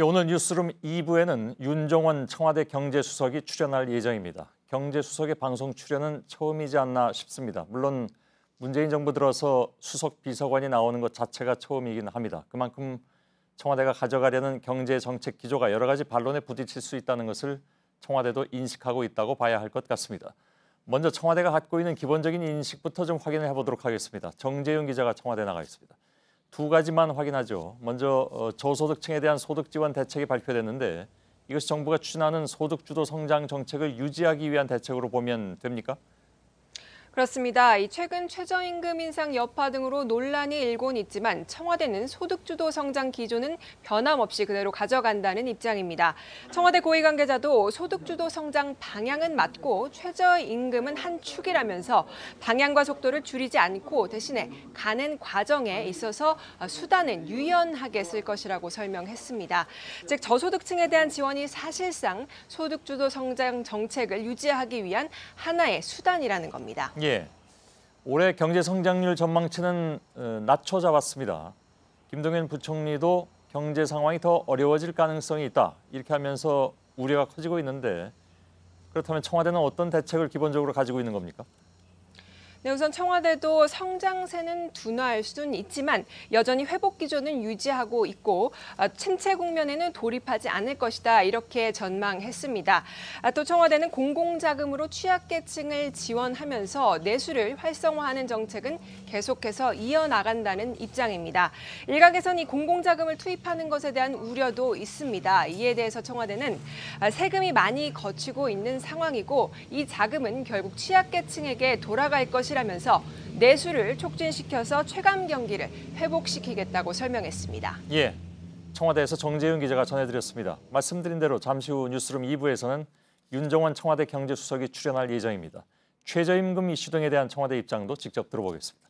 오늘 뉴스룸 2부에는 윤종원 청와대 경제수석이 출연할 예정입니다. 경제수석의 방송 출연은 처음이지 않나 싶습니다. 물론 문재인 정부 들어서 수석 비서관이 나오는 것 자체가 처음이긴 합니다. 그만큼 청와대가 가져가려는 경제정책 기조가 여러 가지 반론에 부딪힐 수 있다는 것을 청와대도 인식하고 있다고 봐야 할 것 같습니다. 먼저 청와대가 갖고 있는 기본적인 인식부터 좀 확인을 해보도록 하겠습니다. 정재윤 기자가 청와대 나가 있습니다. 두 가지만 확인하죠. 먼저 저소득층에 대한 소득 지원 대책이 발표됐는데 이것이 정부가 추진하는 소득주도 성장 정책을 유지하기 위한 대책으로 보면 됩니까? 그렇습니다. 최근 최저임금 인상 여파 등으로 논란이 일곤 있지만 청와대는 소득주도 성장 기조는 변함없이 그대로 가져간다는 입장입니다. 청와대 고위 관계자도 소득주도 성장 방향은 맞고 최저임금은 한 축이라면서 방향과 속도를 줄이지 않고 대신에 가는 과정에 있어서 수단은 유연하게 쓸 것이라고 설명했습니다. 즉 저소득층에 대한 지원이 사실상 소득주도 성장 정책을 유지하기 위한 하나의 수단이라는 겁니다. 예, 올해 경제 성장률 전망치는 낮춰 잡았습니다. 김동연 부총리도 경제 상황이 더 어려워질 가능성이 있다 이렇게 하면서 우려가 커지고 있는데 그렇다면 청와대는 어떤 대책을 기본적으로 가지고 있는 겁니까? 네, 우선 청와대도 성장세는 둔화할 수는 있지만 여전히 회복 기조는 유지하고 있고 침체 국면에는 돌입하지 않을 것이다 이렇게 전망했습니다. 또 청와대는 공공자금으로 취약계층을 지원하면서 내수를 활성화하는 정책은 계속해서 이어나간다는 입장입니다. 일각에선 이 공공자금을 투입하는 것에 대한 우려도 있습니다. 이에 대해서 청와대는 세금이 많이 거치고 있는 상황이고 이 자금은 결국 취약계층에게 돌아갈 것이라면서 내수를 촉진시켜서 체감 경기를 회복시키겠다고 설명했습니다. 예, 청와대에서 정재윤 기자가 전해드렸습니다. 말씀드린 대로 잠시 후 뉴스룸 2부에서는 윤종원 청와대 경제수석이 출연할 예정입니다. 최저임금 이슈 등에 대한 청와대 입장도 직접 들어보겠습니다.